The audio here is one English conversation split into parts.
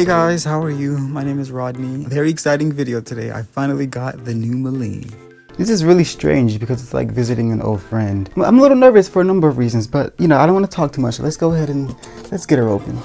Hey guys, how are you? My name is Rodney. Very exciting video today. I finally got the new Meline. This is really strange because it's like visiting an old friend. I'm a little nervous for a number of reasons, but you know, I don't want to talk too much. Let's go ahead and let's get her open.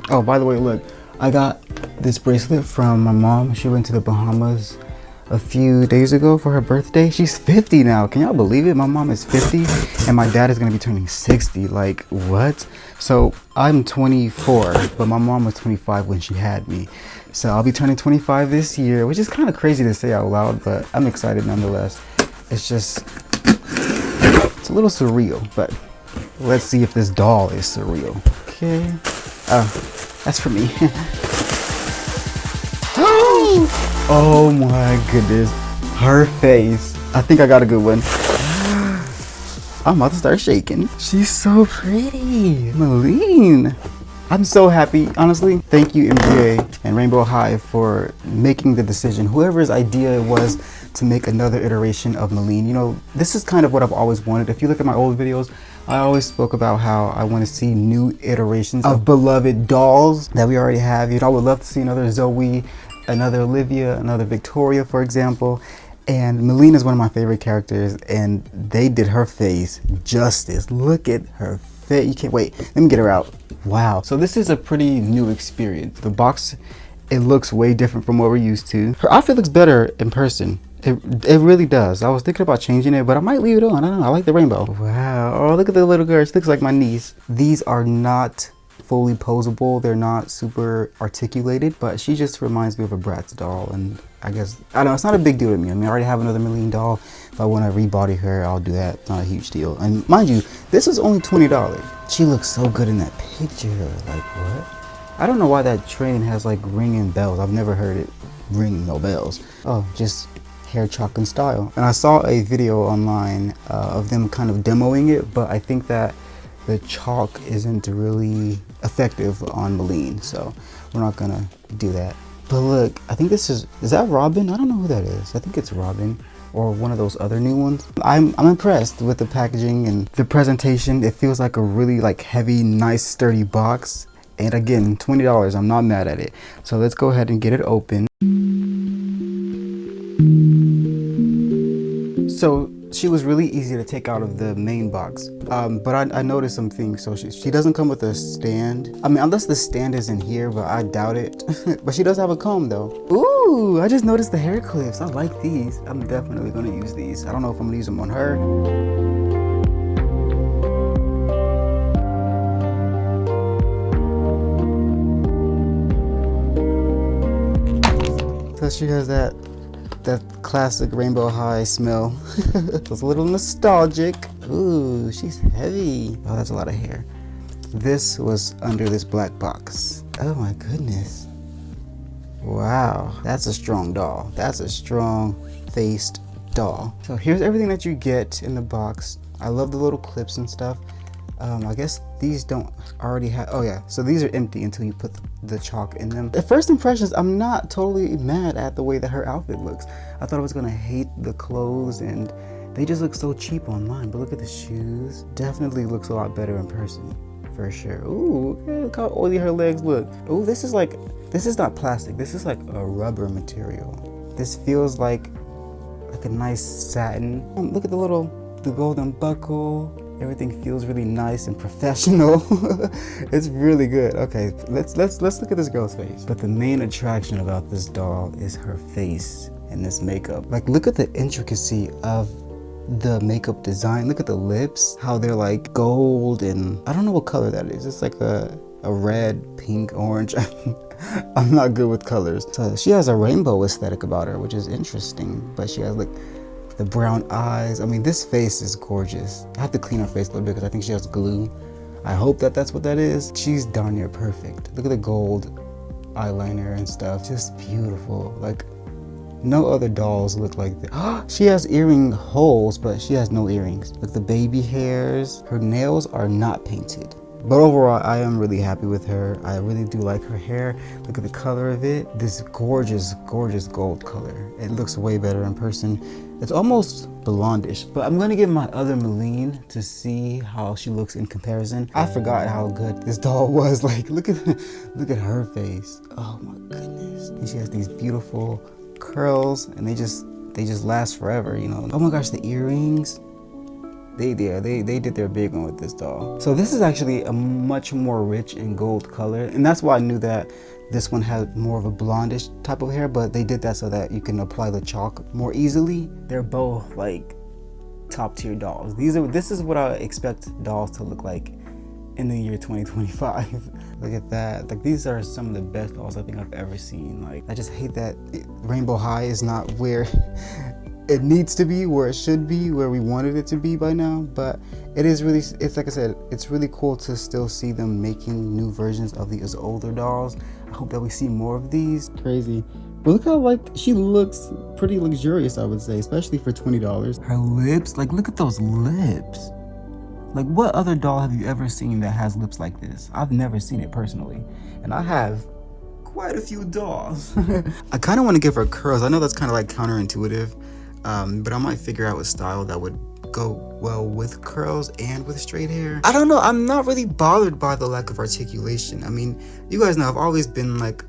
Oh, by the way, look, I got this bracelet from my mom. She went to the Bahamas a few days ago for her birthday. She's 50 now. Can y'all believe it? My mom is 50 and my dad is gonna be turning 60. Like, what? So I'm 24, but my mom was 25 when she had me. So I'll be turning 25 this year, which is kind of crazy to say out loud, but I'm excited nonetheless. It's a little surreal, but let's see if this doll is surreal. Okay. Oh, that's for me. Oh my goodness, her face. I think I got a good one. I'm about to start shaking. She's so pretty. Meline. I'm so happy, honestly. Thank you, NBA and Rainbow High, for making the decision. Whoever's idea it was to make another iteration of Meline. You know, this is kind of what I've always wanted. If you look at my old videos, I always spoke about how I want to see new iterations of beloved dolls that we already have. You know, I would love to see another Zoe, another Olivia, another Victoria, for example. And Meline is one of my favorite characters, and they did her face justice. Look at her face. You can't wait. Let me get her out. Wow. So this is a pretty new experience. The box, it looks way different from what we're used to. Her outfit looks better in person. It really does. I was thinking about changing it, but I might leave it on. I don't know. I like the rainbow. Wow. Oh, look at the little girl. She looks like my niece. These are not fully posable. They're not super articulated, but she just reminds me of a Bratz doll. And I guess, I don't know, it's not a big deal to me. I mean, I already have another Meline doll. If I want to rebody her, I'll do that. Not a huge deal. And mind you, this is only $20. She looks so good in that picture. Like, what? I don't know why that train has like ringing bells. I've never heard it ring no bells. Oh, just hair chalk and style. And I saw a video online of them kind of demoing it, but I think that the chalk isn't really effective on Meline, so we're not gonna do that. But look, I think is that Robin? I don't know who that is. I think it's Robin or one of those other new ones. I'm impressed with the packaging and the presentation. It feels like a really like heavy, nice, sturdy box. And again, $20, I'm not mad at it. So let's go ahead and get it open. So she was really easy to take out of the main box, but I noticed some things. So she doesn't come with a stand. I mean, unless the stand is in here, but I doubt it. But she does have a comb though. Ooh, I just noticed the hair clips. I like these. I'm definitely gonna use these. I don't know if I'm gonna use them on her. So she has that classic Rainbow High smell. It's a little nostalgic. Ooh, she's heavy. Oh, that's a lot of hair. This was under this black box. Oh my goodness. Wow, that's a strong doll. That's a strong faced doll. So here's everything that you get in the box. I love the little clips and stuff. I guess these don't already have, oh yeah, so these are empty until you put the chalk in them. At first impressions, I'm not totally mad at the way that her outfit looks. I thought I was gonna hate the clothes and they just look so cheap online, but look at the shoes. Definitely looks a lot better in person, for sure. Ooh, look how oily her legs look. Ooh, this is not plastic, this is like a rubber material. This feels like a nice satin. Look at the golden buckle. Everything feels really nice and professional. It's really good. Okay, let's look at this girl's face. But the main attraction about this doll is her face and this makeup. Like, look at the intricacy of the makeup design. Look at the lips, how they're like gold, and I don't know what color that is. It's like a red, pink, orange. I'm not good with colors. So she has a rainbow aesthetic about her, which is interesting. But she has like the brown eyes. I mean, this face is gorgeous. I have to clean her face a little bit because I think she has glue. I hope that that's what that is. She's darn near perfect. Look at the gold eyeliner and stuff. Just beautiful. Like, no other dolls look like that. She has earring holes, but she has no earrings. Look, the baby hairs. Her nails are not painted. But overall, I am really happy with her. I really do like her hair. Look at the color of it. This gorgeous, gorgeous gold color. It looks way better in person. It's almost blondish, but I'm gonna give my other Meline to see how she looks in comparison. I forgot how good this doll was. Like, look at her face. Oh my goodness. And she has these beautiful curls, and they just last forever, you know. Oh my gosh, the earrings. They did their big one with this doll. So this is actually a much more rich and gold color, and that's why I knew that this one had more of a blondish type of hair, but they did that so that you can apply the chalk more easily. They're both like top tier dolls. This is what I expect dolls to look like in the year 2025. Look at that. Like, these are some of the best dolls I think I've ever seen. Like, I just hate that Rainbow High is not where it needs to be, where it should be, where we wanted it to be by now. But it is really, it's like I said, it's really cool to still see them making new versions of these older dolls. I hope that we see more of these. Crazy. But look how, like, she looks pretty luxurious, I would say, especially for $20. Her lips, like, look at those lips. Like, what other doll have you ever seen that has lips like this? I've never seen it personally, and I have quite a few dolls. I kind of want to give her curls. I know that's kind of like counterintuitive, but I might figure out a style that would go well with curls and with straight hair. I don't know. I'm not really bothered by the lack of articulation. I mean, you guys know I've always been like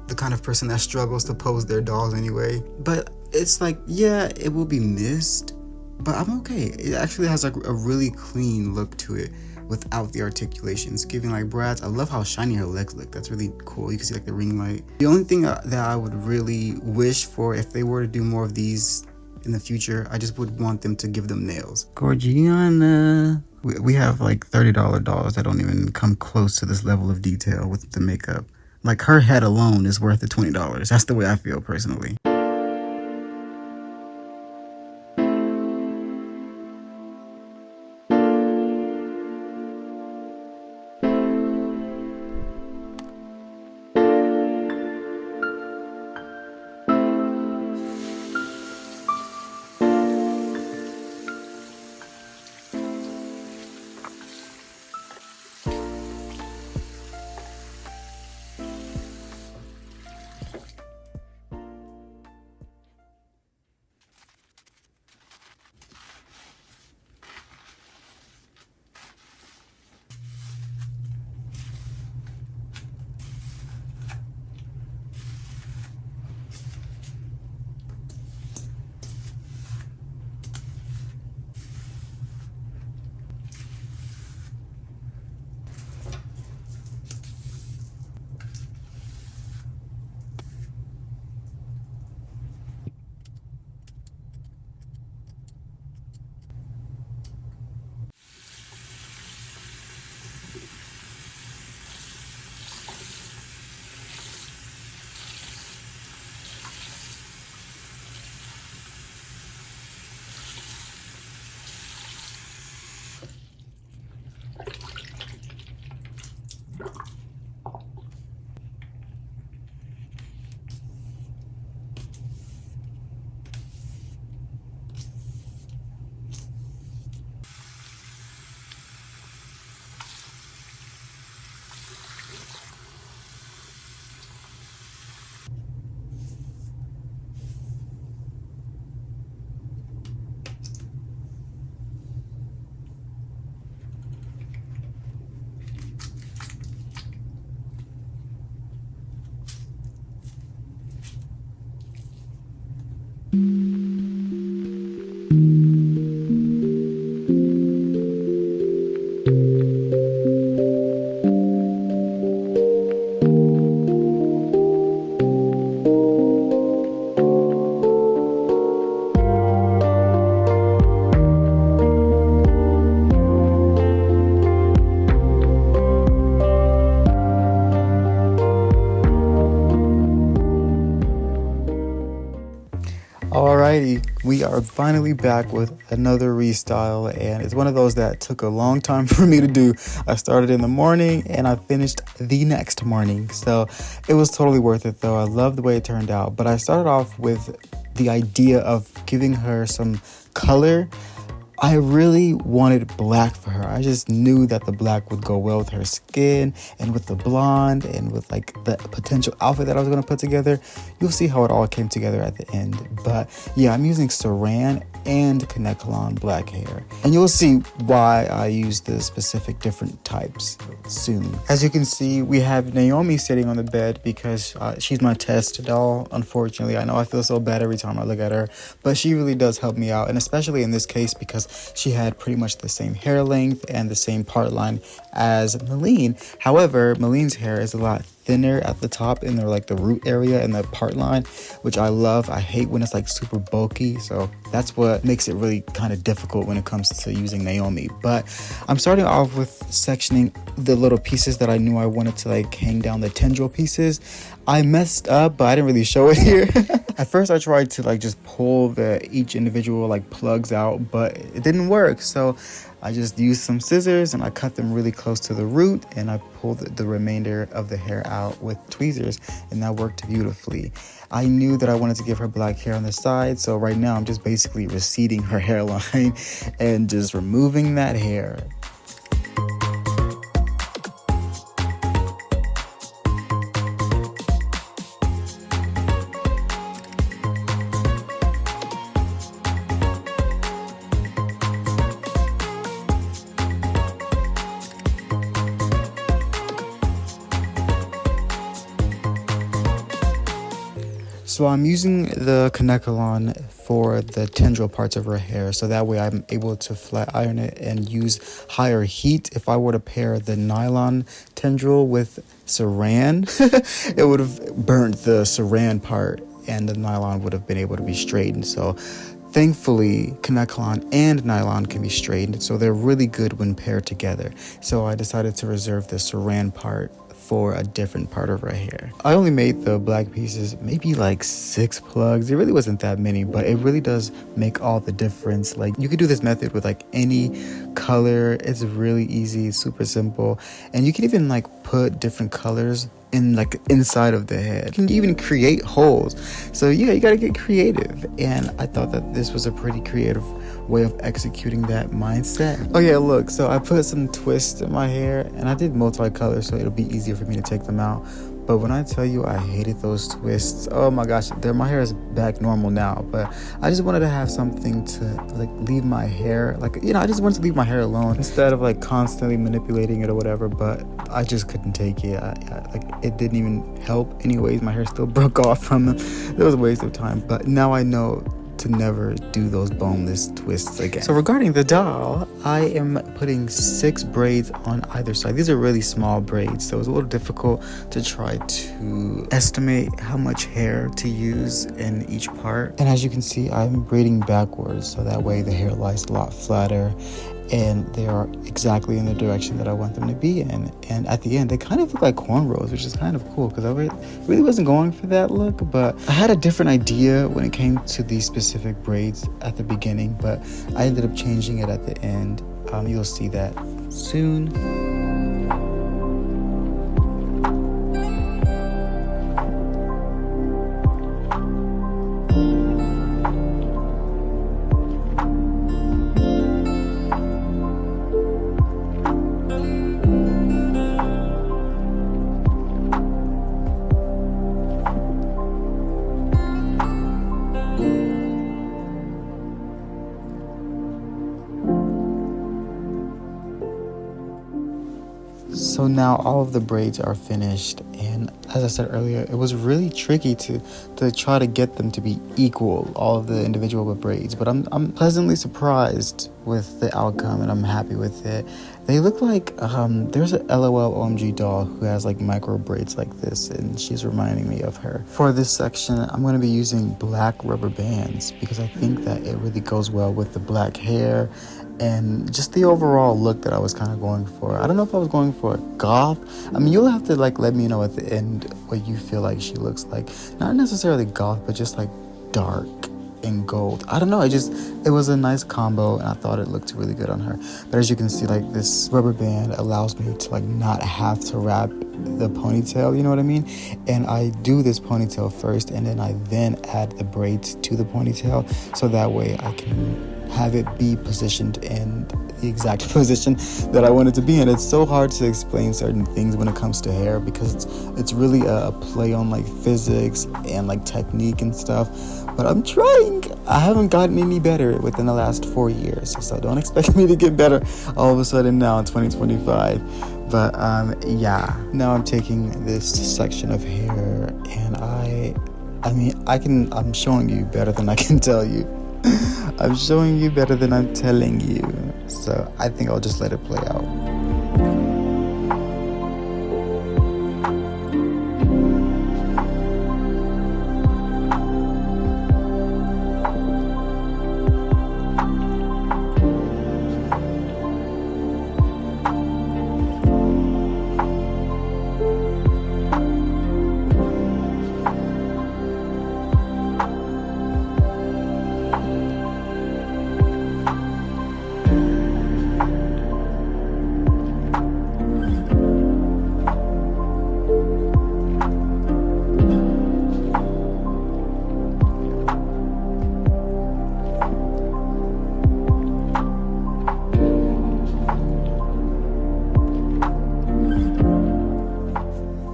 the kind of person that struggles to pose their dolls anyway. But it's like, yeah, it will be missed, but I'm okay. It actually has like a really clean look to it without the articulations, giving like Bratz. I love how shiny her legs look. That's really cool. You can see like the ring light. The only thing that I would really wish for, if they were to do more of these in the future, I just would want them to give them nails. Gorgiana. We have like $30 dolls that don't even come close to this level of detail with the makeup. Like, her head alone is worth the $20. That's the way I feel personally. Alrighty, we are finally back with another restyle, and it's one of those that took a long time for me to do. I started in the morning and I finished the next morning, so it was totally worth it though. I love the way it turned out, but I started off with the idea of giving her some color I really wanted black for her. I just knew that the black would go well with her skin and with the blonde and with like the potential outfit that I was going to put together. You'll see how it all came together at the end. But yeah, I'm using Saran and Kanekalon black hair. And you'll see why I use the specific different types soon. As you can see, we have Naomi sitting on the bed because she's my test doll. Unfortunately, I know I feel so bad every time I look at her, but she really does help me out. And especially in this case because she had pretty much the same hair length and the same part line as Meline. However, Meline's hair is a lot thinner at the top in the like the root area and the part line, which I love. I hate when it's like super bulky, so that's what makes it really kind of difficult when it comes to using Naomi. But I'm starting off with sectioning the little pieces that I knew I wanted to like hang down, the tendril pieces. I messed up, but I didn't really show it here. At first I tried to like just pull each individual like plugs out, but it didn't work. So I just used some scissors and I cut them really close to the root, and I pulled the remainder of the hair out with tweezers, and that worked beautifully. I knew that I wanted to give her black hair on the side, so right now I'm just basically receding her hairline and just removing that hair. So I'm using the Kanekalon for the tendril parts of her hair, so that way I'm able to flat iron it and use higher heat. If I were to pair the nylon tendril with Saran, it would have burnt the Saran part and the nylon would have been able to be straightened. So thankfully, Kanekalon and nylon can be straightened, so they're really good when paired together. So I decided to reserve the Saran part for a different part of her hair. I only made the black pieces maybe like 6 plugs. It really wasn't that many, but it really does make all the difference. Like, you could do this method with like any color. It's really easy, super simple, and you can even like put different colors in like inside of the head. You can even create holes. So yeah, you gotta get creative, and I thought that this was a pretty creative way of executing that mindset. Oh yeah, look, so I put some twists in my hair, and I did multicolor so it'll be easier for me to take them out. But when I tell you I hated those twists, oh my gosh, my hair is back normal now, but I just wanted to have something to like leave my hair, like, you know, I just wanted to leave my hair alone instead of like constantly manipulating it or whatever. But I just couldn't take it. Like, it didn't even help anyways. My hair still broke off from them. It was a waste of time, but now I know to never do those boneless twists again. So regarding the doll, I am putting 6 braids on either side. These are really small braids, so it was a little difficult to try to estimate how much hair to use in each part. And as you can see, I'm braiding backwards, so that way the hair lies a lot flatter and they are exactly in the direction that I want them to be in. And at the end, they kind of look like cornrows, which is kind of cool because I really wasn't going for that look, but I had a different idea when it came to these specific braids at the beginning, but I ended up changing it at the end. You'll see that soon. So now all of the braids are finished, and as I said earlier, it was really tricky to try to get them to be equal, all of the individual braids, but I'm pleasantly surprised with the outcome, and I'm happy with it. They look like there's a LOL OMG doll who has like micro braids like this, and she's reminding me of her. For this section, I'm going to be using black rubber bands because I think that it really goes well with the black hair and just the overall look that I was kind of going for. I don't know if I was going for a goth. I mean, you'll have to like let me know at the end what you feel like she looks like. Not necessarily goth, but just like dark and gold. I don't know, it was a nice combo, and I thought it looked really good on her. But as you can see, like, this rubber band allows me to like not have to wrap the ponytail, you know what I mean? And I do this ponytail first, and then I add the braids to the ponytail, so that way I can have it be positioned in the exact position that I want it to be in. It's so hard to explain certain things when it comes to hair because it's really a play on like physics and like technique and stuff. But I'm trying. I haven't gotten any better within the last 4 years, so don't expect me to get better all of a sudden now in 2025. But yeah, now I'm taking this section of hair and I'm showing you better than I can tell you. I'm showing you better than I'm telling you. So I think I'll just let it play out.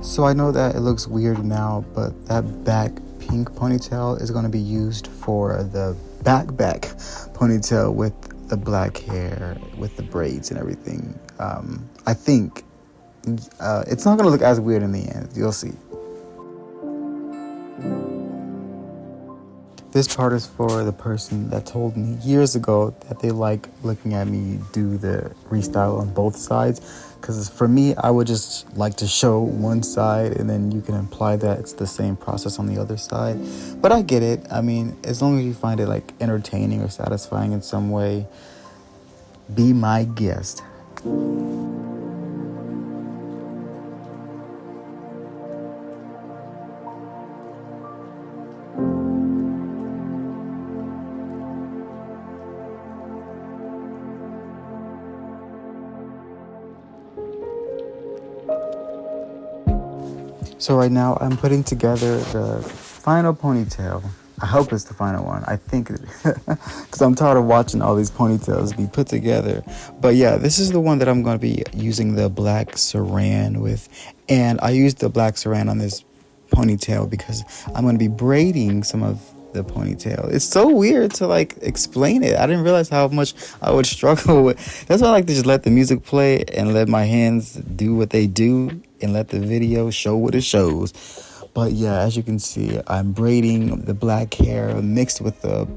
So I know that it looks weird now, but that back pink ponytail is going to be used for the back ponytail with the black hair, with the braids and everything. I think it's not going to look as weird in the end. You'll see. This part is for the person that told me years ago that they like looking at me do the restyle on both sides. Because for me, I would just like to show one side and then you can imply that it's the same process on the other side. But I get it. I mean, as long as you find it like entertaining or satisfying in some way, be my guest. So right now I'm putting together the final ponytail. I hope it's the final one. I think it, because I'm tired of watching all these ponytails be put together. But yeah, this is the one that I'm going to be using the black saran with. And I used the black saran on this ponytail because I'm going to be braiding some of the ponytail. It's so weird to like explain it. I didn't realize how much I would struggle with. That's why I like to just let the music play and let my hands do what they do and let the video show what it shows. But yeah, as you can see, I'm braiding the black hair mixed with the,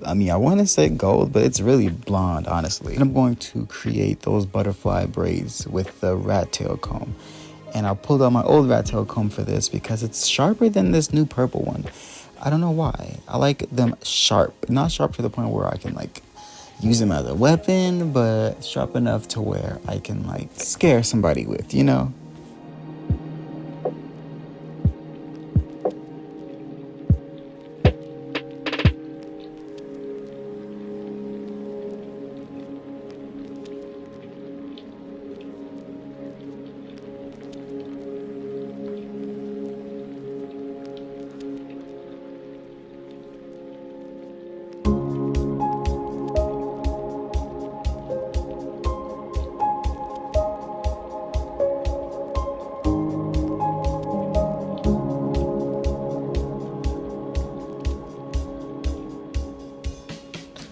I want to say gold, but it's really blonde, honestly. And I'm going to create those butterfly braids with the rat tail comb. And I pulled out my old rat tail comb for this because it's sharper than this new purple one. I don't know why. I like them sharp. Not sharp to the point where I can like use them as a weapon, but sharp enough to where I can like scare somebody with, you know?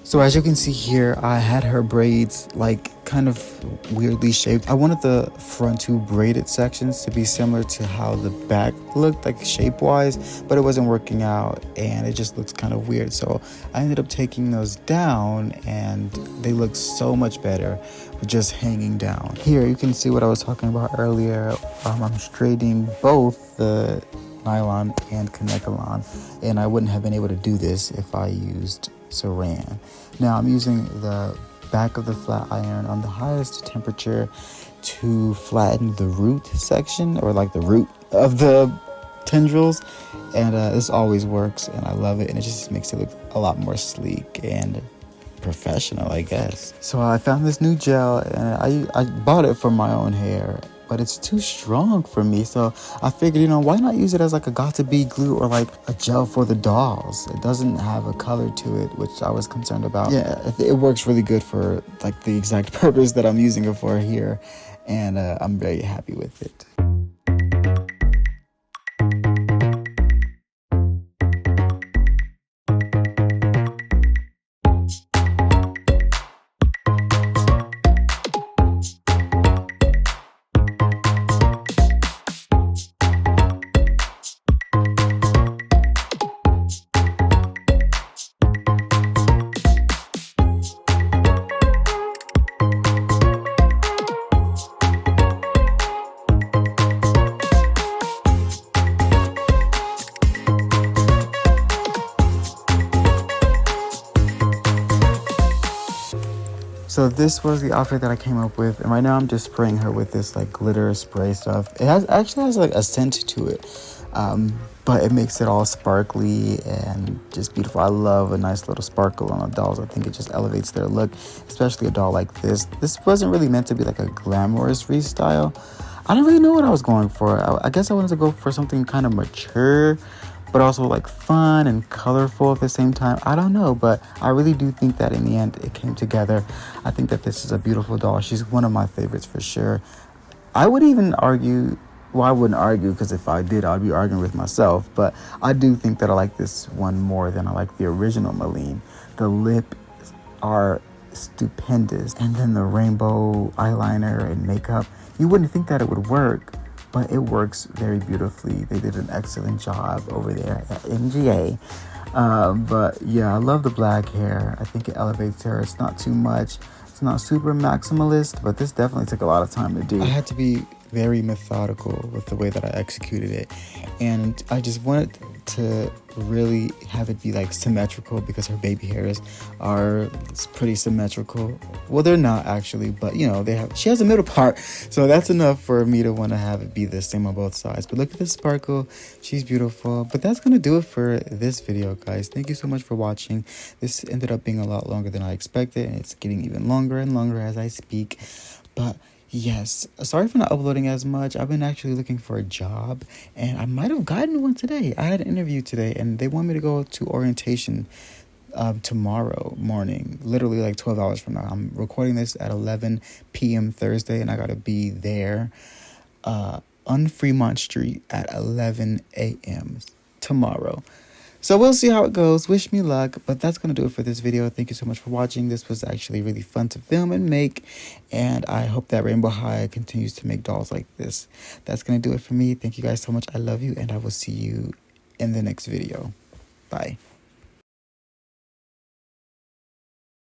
So as you can see here, I had her braids like kind of weirdly shaped. I wanted the front two braided sections to be similar to how the back looked like shape-wise, but it wasn't working out and it just looks kind of weird. So I ended up taking those down and they look so much better just hanging down. Here you can see what I was talking about earlier. I'm straightening both the nylon and Kanekalon, and I wouldn't have been able to do this if I used saran. Now I'm using the back of the flat iron on the highest temperature to flatten the root section, or like the root of the tendrils, and this always works and I love it, and it just makes it look a lot more sleek and professional, I guess. So I found this new gel and I bought it for my own hair, but it's too strong for me. So I figured, you know, why not use it as like a got-to-be glue or like a gel for the dolls? It doesn't have a color to it, which I was concerned about. Yeah, it works really good for like the exact purpose that I'm using it for here, and I'm very happy with it. So this was the outfit that I came up with, and right now I'm just spraying her with this like glitter spray stuff. It actually has like a scent to it, but it makes it all sparkly and just beautiful. I love a nice little sparkle on the dolls. I think it just elevates their look, especially a doll like this. This wasn't really meant to be like a glamorous freestyle. I didn't really know what I was going for. I guess I wanted to go for something kind of mature, but also like fun and colorful at the same time. I don't know, but I really do think that in the end it came together. I think that this is a beautiful doll. She's one of my favorites for sure. I would even argue, well, I wouldn't argue because if I did, I'd be arguing with myself, but I do think that I like this one more than I like the original Meline. The lips are stupendous, and then the rainbow eyeliner and makeup. You wouldn't think that it would work, but it works very beautifully. They did an excellent job over there at MGA. But yeah, I love the black hair. I think it elevates her. It's not too much. It's not super maximalist, but this definitely took a lot of time to do. I had to be very methodical with the way that I executed it, and I just wanted to really have it be like symmetrical because her baby hairs are pretty symmetrical. Well, they're not actually, but you know, she has a middle part, so that's enough for me to want to have it be the same on both sides. But look at this sparkle. She's beautiful. But that's gonna do it for this video, guys. Thank you so much for watching. This ended up being a lot longer than I expected, and it's getting even longer and longer as I speak. But yes, sorry for not uploading as much. I've been actually looking for a job, and I might have gotten one today. I had an interview today, and they want me to go to orientation tomorrow morning, literally like 12 hours from now. I'm recording this at 11 p.m. Thursday, and I gotta be there on Fremont Street at 11 a.m. tomorrow. So we'll see how it goes. Wish me luck. But that's going to do it for this video. Thank you so much for watching. This was actually really fun to film and make. And I hope that Rainbow High continues to make dolls like this. That's going to do it for me. Thank you guys so much. I love you. And I will see you in the next video. Bye.